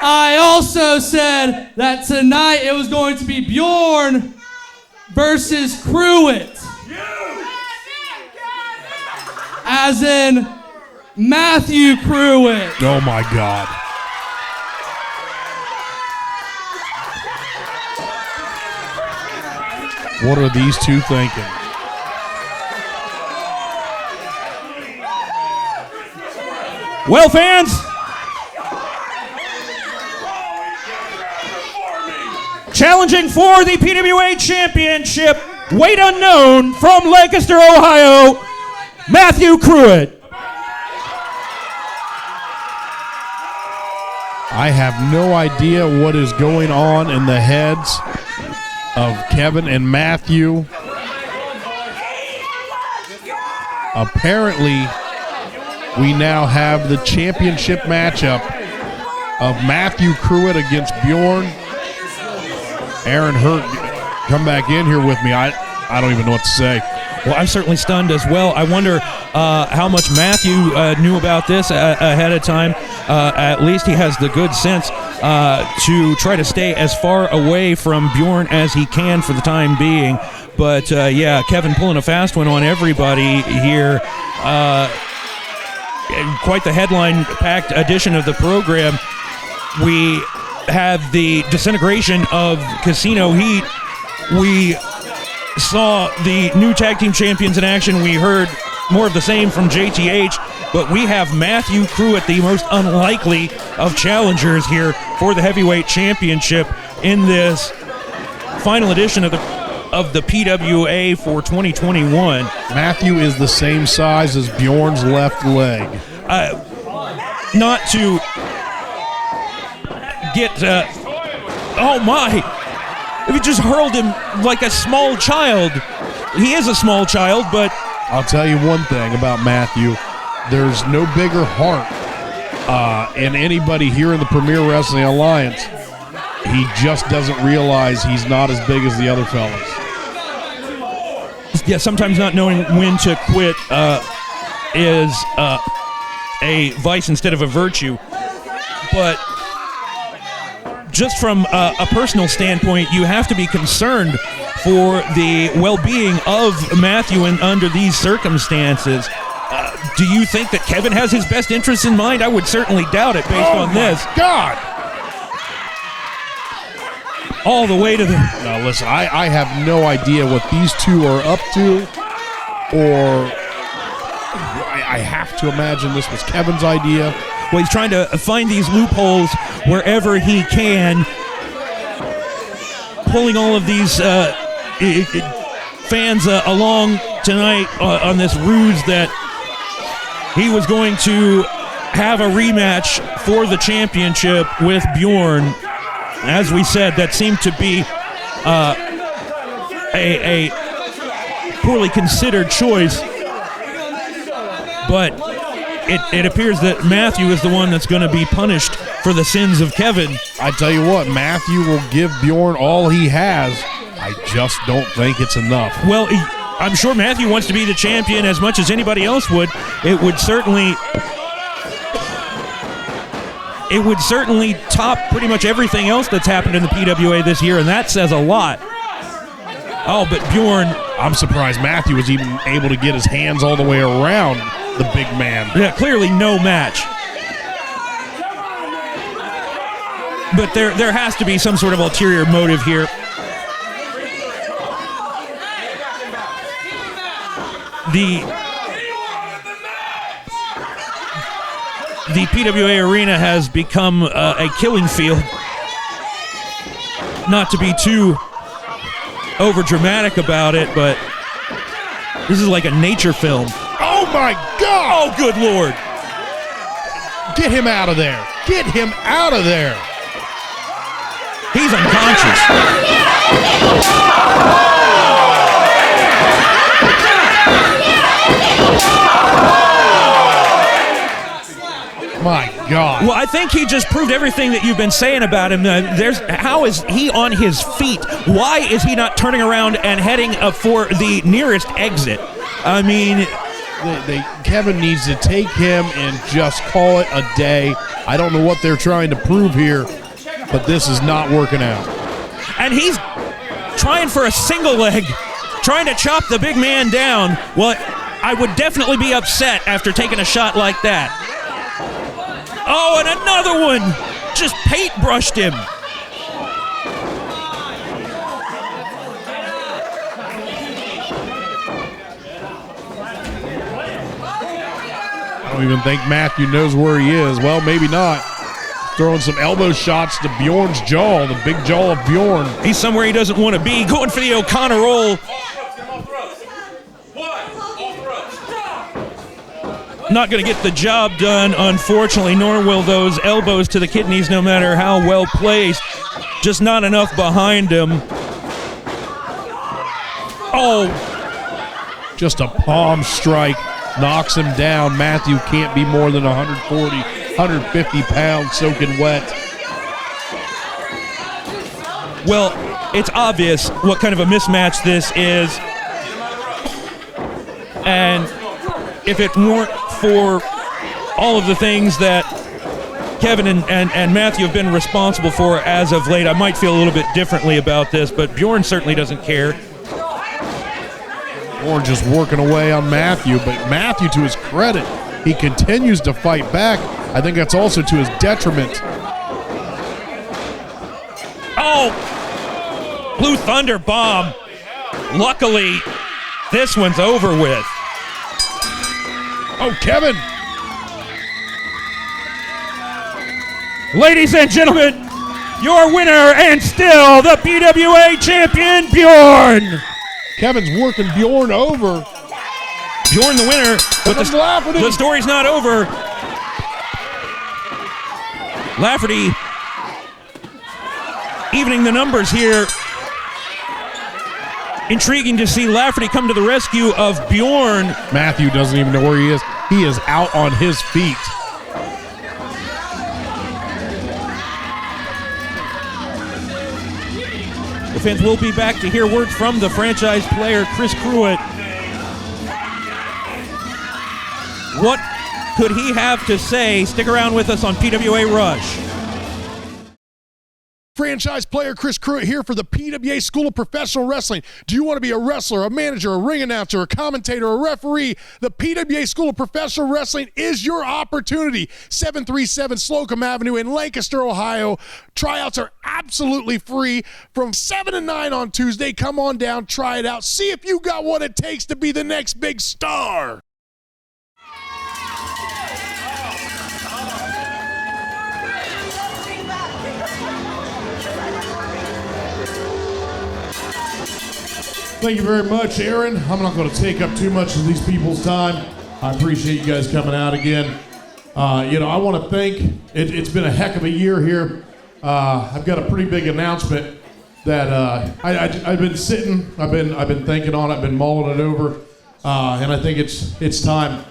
I also said that tonight it was going to be Bjorn versus Pruitt. As in Matthew Pruitt. Oh my God. What are these two thinking? Well, fans, challenging for the PWA Championship, weight unknown, from Lancaster, Ohio, Matthew Pruitt. I have no idea what is going on in the heads of Kevin and Matthew. Apparently, we now have the championship matchup of Matthew Pruitt against Bjorn. Aaron Hurt, come back in here with me. I don't even know what to say. Well, I'm certainly stunned as well. I wonder how much Matthew knew about this ahead of time. At least he has the good sense to try to stay as far away from Bjorn as he can for the time being. But, yeah, Kevin pulling a fast one on everybody here. Quite the headline-packed edition of the program. We have the disintegration of Casino Heat. We saw the new tag team champions in action. We heard more of the same from JTH, but we have Matthew Pruitt, the most unlikely of challengers here for the heavyweight championship in this final edition of the PWA for 2021. Matthew is the same size as Bjorn's left leg. Not to get oh my, if he just hurled him like a small child. He is a small child, but I'll tell you one thing about Matthew. There's no bigger heart in anybody here in the Premier Wrestling Alliance. He just doesn't realize he's not as big as the other fellas. Yeah, sometimes not knowing when to quit is a vice instead of a virtue. But just from a personal standpoint, you have to be concerned for the well-being of Matthew and under these circumstances. Do you think that Kevin has his best interests in mind? I would certainly doubt it based on this. God! All the way to the... Now, listen, I have no idea what these two are up to, or I have to imagine this was Kevin's idea. Well, he's trying to find these loopholes wherever he can, pulling all of these fans along tonight on this ruse that he was going to have a rematch for the championship with Bjorn. As we said, that seemed to be a poorly considered choice, but it appears that Matthew is the one that's going to be punished for the sins of Kevin. I tell you what, Matthew will give Bjorn all he has. I just don't think it's enough. Well, I'm sure Matthew wants to be the champion as much as anybody else would. It would certainly top pretty much everything else that's happened in the PWA this year, and that says a lot. Oh, but Bjorn... I'm surprised Matthew was even able to get his hands all the way around the big man. Yeah, clearly no match. But there has to be some sort of ulterior motive here. The PWA arena has become a killing field. Not to be too over dramatic about it, but this is like a nature film. Oh my God! Oh, good Lord! Get him out of there! Get him out of there! He's unconscious. My God. Well, I think he just proved everything that you've been saying about him. How is he on his feet? Why is he not turning around and heading for the nearest exit? I mean... Kevin needs to take him and just call it a day. I don't know what they're trying to prove here, but this is not working out. And he's trying for a single leg, trying to chop the big man down. Well, I would definitely be upset after taking a shot like that. Oh, and another one! Just paintbrushed him. I don't even think Matthew knows where he is. Well, maybe not. Throwing some elbow shots to Bjorn's jaw, the big jaw of Bjorn. He's somewhere he doesn't want to be. Going for the O'Connor roll. Not going to get the job done, unfortunately, nor will those elbows to the kidneys, no matter how well placed. Just not enough behind him. Oh. Just a palm strike. Knocks him down. Matthew can't be more than 140, 150 pounds soaking wet. Well, it's obvious what kind of a mismatch this is. And if it weren't for all of the things that Kevin and Matthew have been responsible for as of late, I might feel a little bit differently about this, but Bjorn certainly doesn't care. Bjorn just working away on Matthew, but Matthew, to his credit, he continues to fight back. I think that's also to his detriment. Oh! Blue Thunder bomb. Luckily, this one's over with. Oh, Kevin! Ladies and gentlemen, your winner and still the PWA champion, Bjorn! Kevin's working Bjorn over. Bjorn the winner, but the story's not over. Lafferty evening the numbers here. Intriguing to see Lafferty come to the rescue of Bjorn. Matthew doesn't even know where he is. He is out on his feet. The fans will be back to hear words from the franchise player, Chris Pruitt. What could he have to say? Stick around with us on PWA Rush. Franchise player Chris Pruitt here for the PWA School of Professional Wrestling. Do you want to be a wrestler, a manager, a ring announcer, a commentator, a referee? The PWA School of Professional Wrestling is your opportunity. 737 Slocum Avenue in Lancaster, Ohio. Tryouts are absolutely free from 7 to 9 on Tuesday. Come on down, try it out. See if you got what it takes to be the next big star. Thank you very much, Aaron. I'm not going to take up too much of these people's time. I appreciate you guys coming out again. I want to thank, it's been a heck of a year here. I've got a pretty big announcement that I've been sitting, I've been thinking on it, I've been mulling it over, and I think it's time.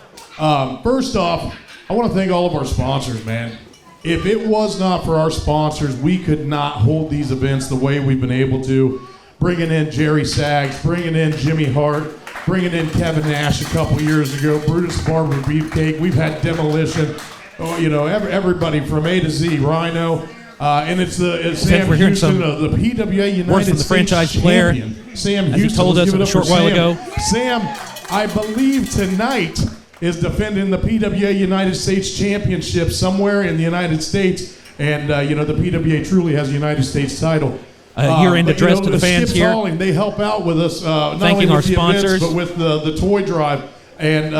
First off, I want to thank all of our sponsors, man. If it was not for our sponsors, we could not hold these events the way we've been able to. Bringing in Jerry Sags, bringing in Jimmy Hart, bringing in Kevin Nash a couple years ago, Brutus Barber Beefcake. We've had Demolition, everybody from A to Z, Rhino, and it's Sam Houston of the PWA United States franchise Champion. player, Sam as Houston, he told us a short while ago. Sam, I believe tonight is defending the PWA United States Championship somewhere in the United States, and the PWA truly has a United States title. Year-end address to the fans Skip here. Hauling, they help out with us, not Thanking only our with the sponsors, events, but with the toy drive and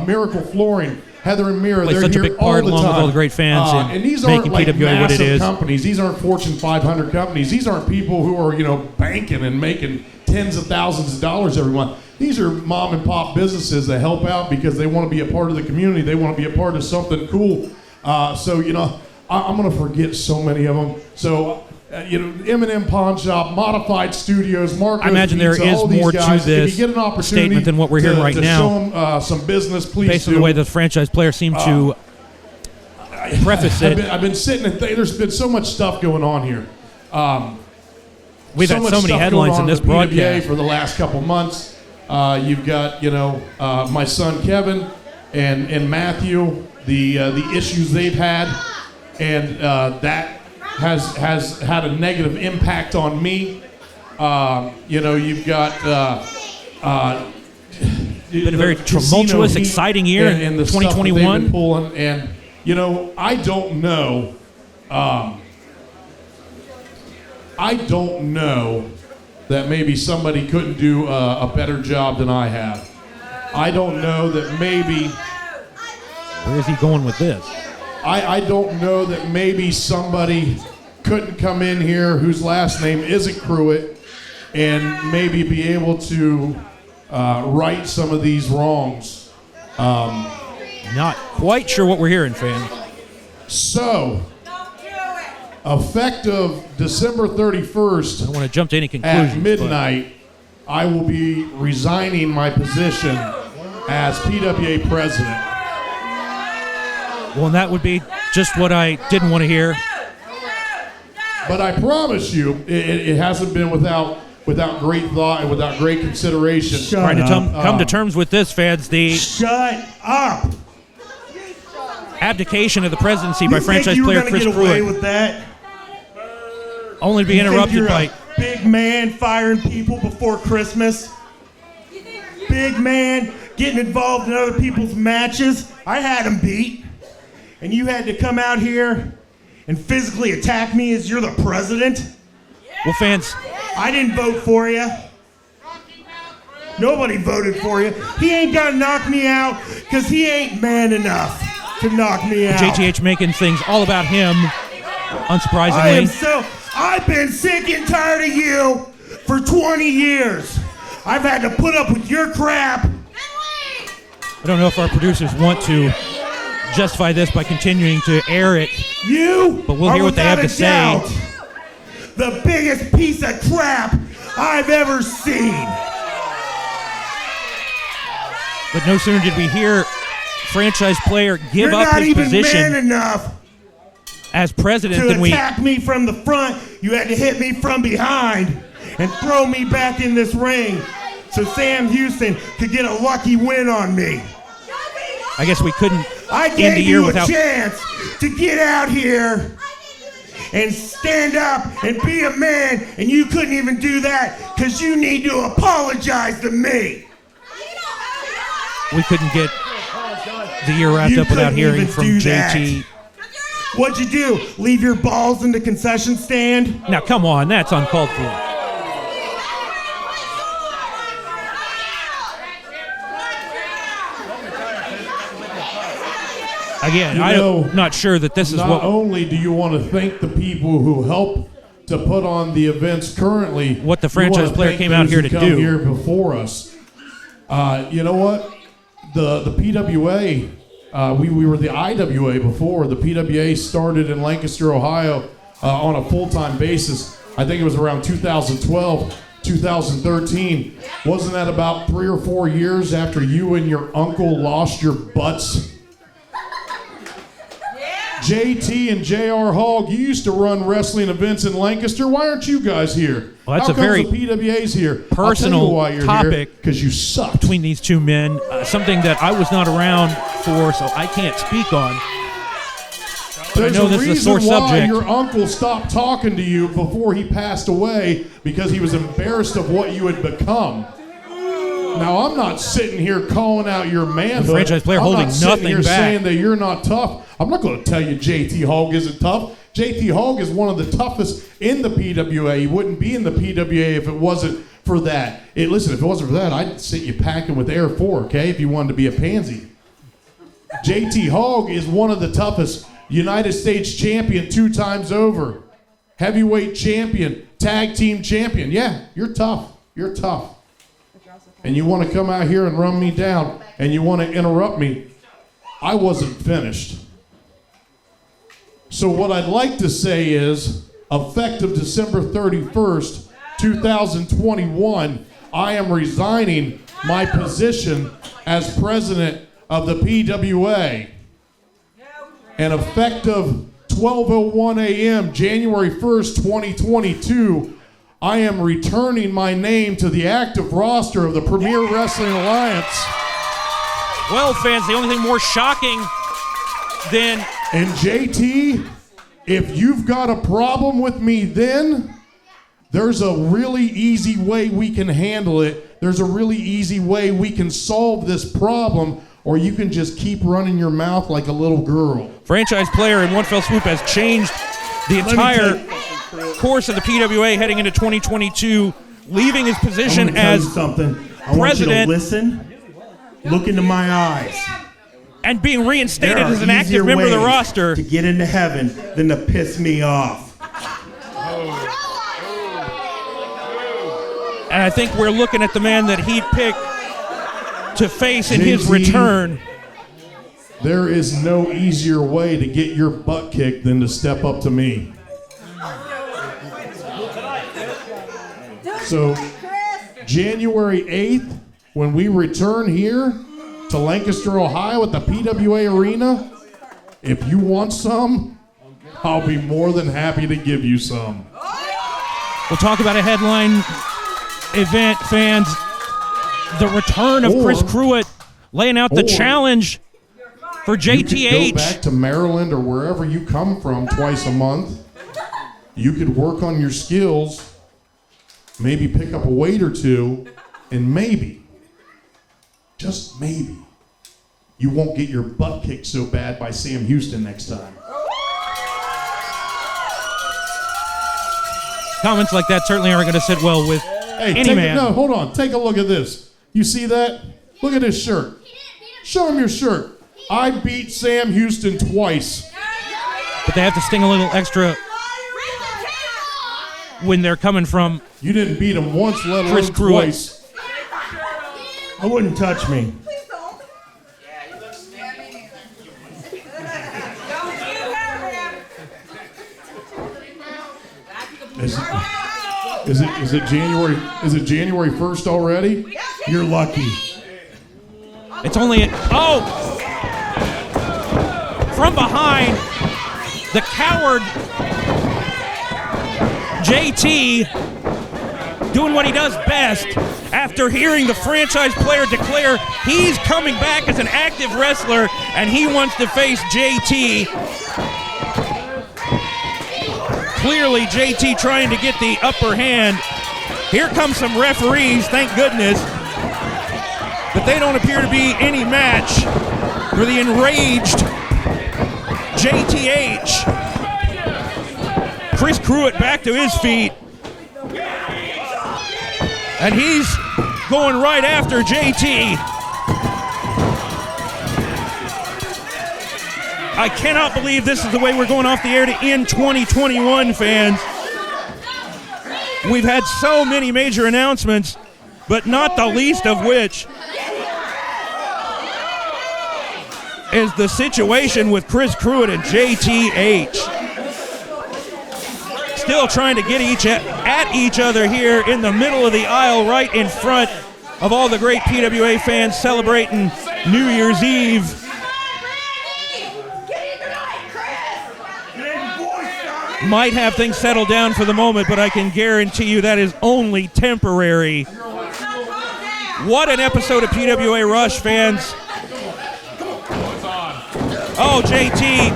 Miracle Flooring, Heather and Mira. They're such a here big part all the along time. with all the great fans in and these making aren't like PWA what it massive is. companies. These aren't Fortune 500 companies. These aren't people who are banking and making tens of thousands of dollars every month. These are mom and pop businesses that help out because they want to be a part of the community. They want to be a part of something cool. I'm going to forget so many of them. So. M&M Pawn Shop, Modified Studios, Marco's I imagine Pizza, there is all these more guys. to this if you get an opportunity statement than what we're hearing right to now. Show them some business, please Based do. on the way the franchise players seem to preface it. I've been sitting and there's been so much stuff going on here. We've had so many headlines in this broadcast for the last couple months. You've got my son Kevin and Matthew, the issues they've had, and that has had a negative impact on me. You've got been a very tumultuous, exciting year in the 2021. Stuff that they've been pulling, and I don't know. I don't know that maybe somebody couldn't do a better job than I have. I don't know that maybe. Where is he going with this? I don't know that maybe somebody couldn't come in here whose last name isn't Pruitt and maybe be able to right some of these wrongs. Not quite sure what we're hearing, fans. So, effective December 31st, I don't want to jump to any conclusions. at midnight, I will be resigning my position as PWA president. Well, and that would be just what I didn't want to hear. But I promise you, it hasn't been without great thought and without great consideration. Trying to come to terms with this, fans. The Shut up! abdication of the presidency by franchise you player gonna Chris get away Pruitt with that? only to be You think interrupted you're by. a big man firing people before Christmas? Big man getting involved in other people's matches? I had them beat. And you had to come out here and physically attack me as you're the president? Well, fans, I didn't vote for you. Nobody voted for you. He ain't gonna knock me out because he ain't man enough to knock me out. JTH making things all about him, unsurprisingly. I've been sick and tired of you for 20 years. I've had to put up with your crap. I don't know if our producers want to justify this by continuing to air it. But we'll hear what they have to say. The biggest piece of crap I've ever seen. But no sooner did we hear franchise player give up his You're not even position man enough as president to than we. attack me from the front. You had to hit me from behind and throw me back in this ring so Sam Houston could get a lucky win on me. I guess we couldn't I end the gave year you without. a chance to get out here and stand up and be a man, and you couldn't even do that because you need to apologize to me. We couldn't get the year wrapped You up without couldn't hearing even from do JT. What'd you do? Leave your balls in the concession stand? Now, come on, that's uncalled for. Again, I'm not sure that this is Not what... only do you want to thank the people who help to put on the events currently, what the you franchise wanna player thank came out those here who to come do. here before us. You know what? The PWA, we were the IWA before. The PWA started in Lancaster, Ohio on a full-time basis. I think it was around 2012, 2013. Wasn't that about 3 or 4 years after you and your uncle lost your butts? JT and JR Hogg, you used to run wrestling events in Lancaster. Why aren't you guys here? Well, that's How a very comes the PWA's here? personal topic because you suck. between these two men, something that I was not around for, so I can't speak on. There's I know a this is a reason sore why subject. your uncle stopped talking to you before he passed away, because he was embarrassed of what you had become. Now, I'm not sitting here calling out your manhood. The franchise player I'm holding not sitting nothing here back. saying that you're not tough. I'm not going to tell you JT Hogg isn't tough. JT Hogg is one of the toughest in the PWA. He wouldn't be in the PWA if it wasn't for that. Listen, if it wasn't for that, I'd sit you packing with Air 4, okay, if you wanted to be a pansy. JT Hogg is one of the toughest. United States Champion 2 times over. Heavyweight Champion. Tag Team Champion. Yeah, you're tough. You're tough. And you want to come out here and run me down, and you want to interrupt me. I wasn't finished. So what I'd like to say is, effective December 31st, 2021, I am resigning my position as president of the PWA. And effective 12:01 a.m., January 1st, 2022, I am returning my name to the active roster of the Premier Wrestling Alliance. Well, fans, the only thing more shocking than... And JT, if you've got a problem with me then, there's a really easy way we can handle it. There's a really easy way we can solve this problem, or you can just keep running your mouth like a little girl. Franchise player in one fell swoop has changed the entire course of the PWA heading into 2022, leaving his position as something. I want you to listen. Look into my eyes. And being reinstated There are as an active member of the ways roster to get into heaven than to piss me off. And I think we're looking at the man that he'd pick to face in his JT, return. There is no easier way to get your butt kicked than to step up to me. So, January 8th, when we return here to Lancaster, Ohio at the PWA Arena, if you want some, I'll be more than happy to give you some. We'll talk about a headline event, fans. The return of Chris Cruitt laying out the challenge for JTH. You could go back to Maryland or wherever you come from twice a month. You could work on your skills, maybe pick up a weight or two, and maybe, just maybe, you won't get your butt kicked so bad by Sam Houston next time. Comments like that certainly aren't going to sit well with any man. No, hold on. Take a look at this. You see that? Look at his shirt. Show him your shirt. I beat Sam Houston twice. But they have to sting a little extra when they're coming from You didn't beat him once, let alone Chris Cruitt. twice. I wouldn't touch me. Is it January 1st already? You're lucky. It's only from behind, the coward JT doing what he does best after hearing the franchise player declare he's coming back as an active wrestler and he wants to face JT. Clearly, JT trying to get the upper hand. Here come some referees, thank goodness. But they don't appear to be any match for the enraged JTH. Chris Pruitt back to his feet. And he's going right after JT. I cannot believe this is the way we're going off the air to end 2021, fans. We've had so many major announcements, but not the least of which is the situation with Chris Pruitt and JTH. Still trying to get at each other here in the middle of the aisle, right in front of all the great PWA fans celebrating New Year's Eve. Might have things settled down for the moment, but I can guarantee you that is only temporary. What an episode of PWA Rush, fans. Oh, JT.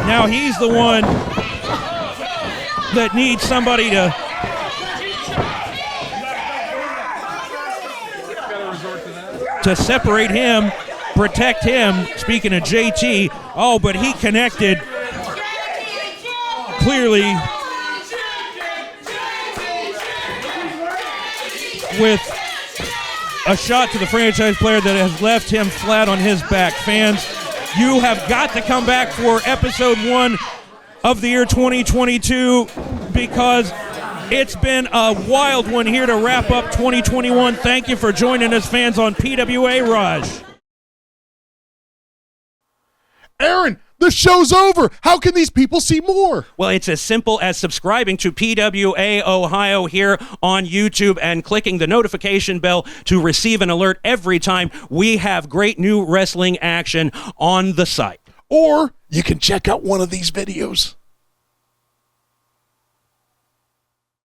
Now he's the one that needs somebody to separate him, protect him. Speaking of JT, oh, but he connected clearly with a shot to the franchise player that has left him flat on his back. Fans, you have got to come back for episode 1 of the year 2022 because it's been a wild one here to wrap up 2021. Thank you for joining us, fans, on PWA Rush. Aaron, the show's over. How can these people see more? Well, it's as simple as subscribing to PWA Ohio here on YouTube and clicking the notification bell to receive an alert every time we have great new wrestling action on the site. Or you can check out one of these videos.